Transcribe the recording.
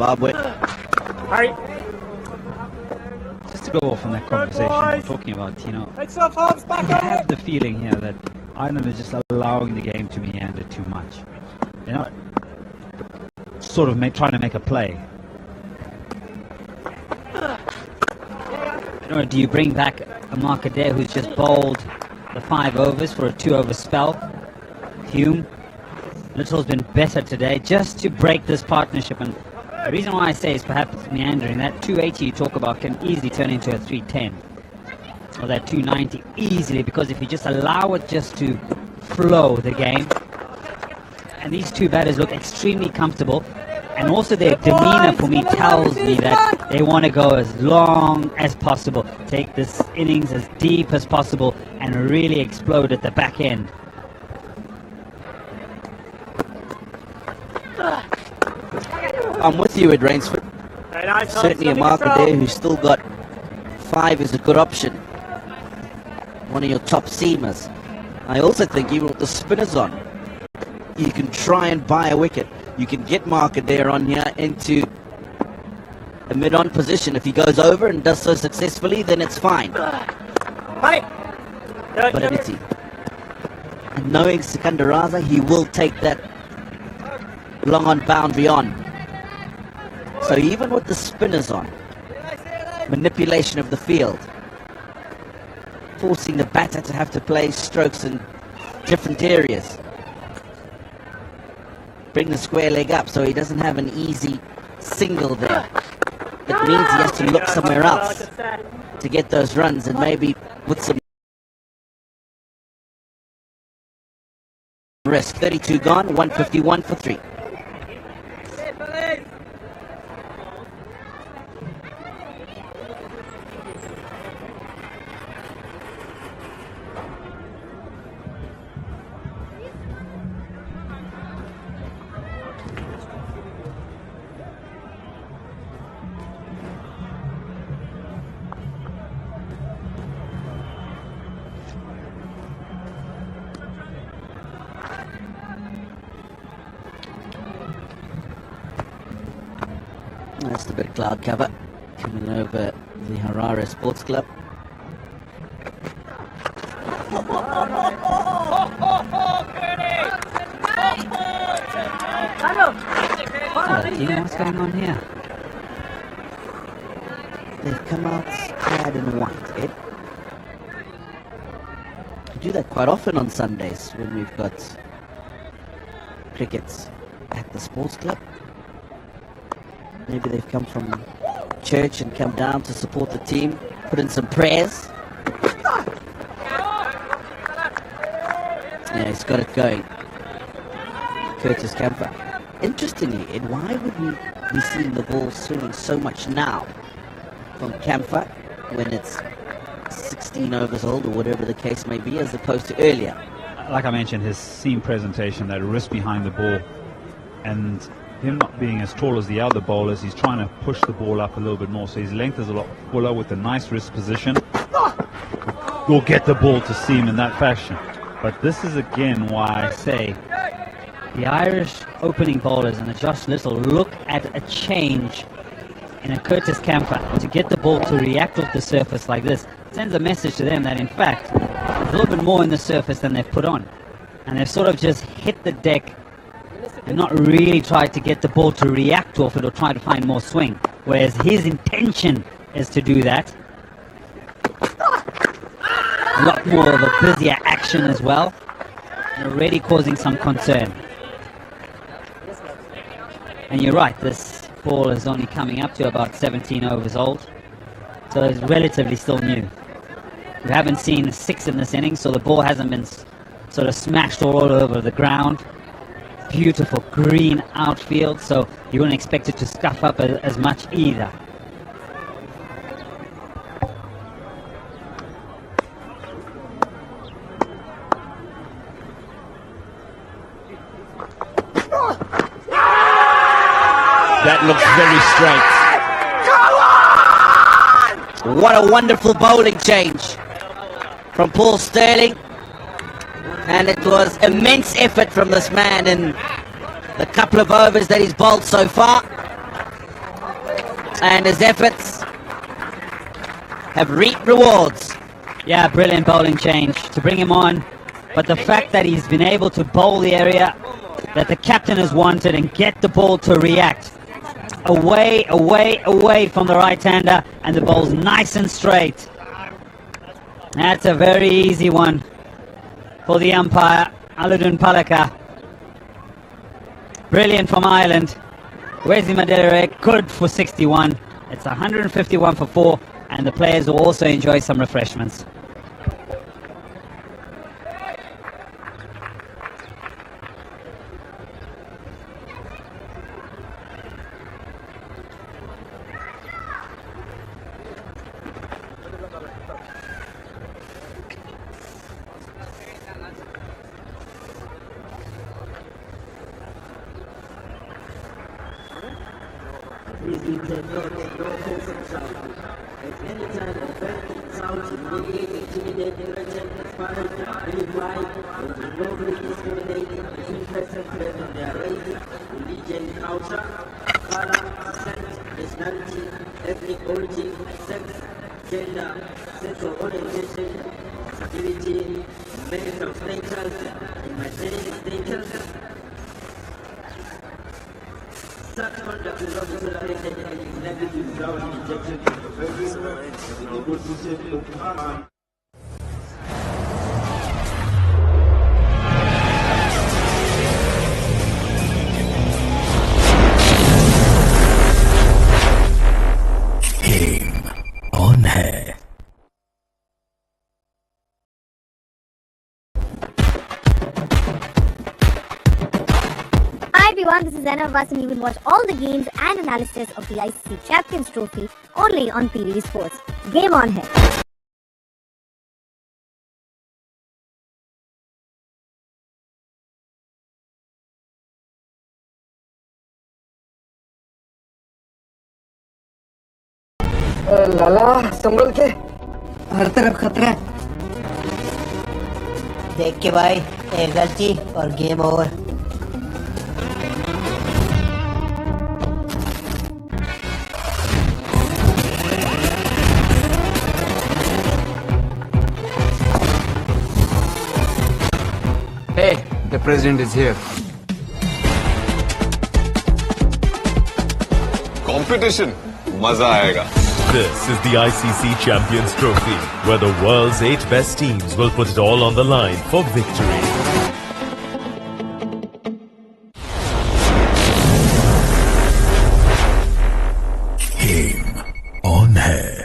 Zimbabwe. Harry. Just to go off on that conversation we're talking about, you have the feeling here that Ireland is just allowing the game to meander too much. They're not sort of trying to make a play. Do you bring back a Marcadet who's just bowled the 5 overs for a 2-over spell? Hume, Little's been better today just to break this partnership, and the reason why I say is perhaps meandering. That 280 you talk about can easily turn into a 310 or that 290 easily, because if you just allow it just to flow the game. And these two batters look extremely comfortable, and also their demeanor for me tells me that they want to go as long as possible, take this innings as deep as possible and really explode at the back end. I'm with you at Rainsford. Certainly a marker there who's still got 5 is a good option. One of your top seamers. I also think even with the spinners on, you can try and buy a wicket. You can get marker there on here into a mid-on position. If he goes over and does so successfully, then it's fine. But ability. And knowing Sikandar Raza, he will take that long on boundary on. So even with the spinners on, manipulation of the field, forcing the batter to have to play strokes in different areas. Bring the square leg up so he doesn't have an easy single there. It means he has to look somewhere else to get those runs, and maybe with some risk. 32 gone, 151 for 3. That's the big cloud cover coming over the Harare Sports Club. What's going on here? They've come out clad in white, Ed. We do that quite often on Sundays when we've got crickets at the sports club. Maybe they've come from church and come down to support the team, put in some prayers. Yeah, he's got it going. Curtis Camphor. Interestingly, Ed, why would we be seeing the ball swinging so much now from Camphor when it's 16 overs old or whatever the case may be, as opposed to earlier? Like I mentioned, his seam presentation, that wrist behind the ball, and him not being as tall as the other bowlers, he's trying to push the ball up a little bit more, so his length is a lot fuller with a nice wrist position. Will get the ball to seam in that fashion. But this is again why I say the Irish opening bowlers and the Josh Little look at a change in a Curtis Camphor to get the ball to react off the surface like this. It sends a message to them that in fact there's a little bit more in the surface than they've put on, and they've sort of just hit the deck and not really tried to get the ball to react off it or try to find more swing, whereas his intention is to do that. A lot more of a busier action as well, and already causing some concern. And you're right, this ball is only coming up to about 17 overs old, so it's relatively still new. We haven't seen a 6 in this inning, so the ball hasn't been sort of smashed all over the ground. Beautiful green outfield, so you wouldn't expect it to scuff up as much either. That looks very straight. Come on! What a wonderful bowling change from Paul Sterling. And it was immense effort from this man in the couple of overs that he's bowled so far. And his efforts have reaped rewards. Yeah, brilliant bowling change to bring him on. But the fact that he's been able to bowl the area that the captain has wanted and get the ball to react. Away, away, away from the right-hander, and the ball's nice and straight. That's a very easy one for the umpire, Aludin Palaka. Brilliant from Ireland. Wesley Madere, good for 61. It's 151 for 4, and the players will also enjoy some refreshments. This is Anavas, and you can watch all the games and analysis of the ICC Champions Trophy only on PV Sports. Game on hai. लाला संभल के हर तरफ खतरा। देख के भाई, एक गलती और game over. Hey, the president is here. Competition, मजा आएगा. This is the ICC Champions Trophy, where the world's 8 best teams will put it all on the line for victory. Game on hai.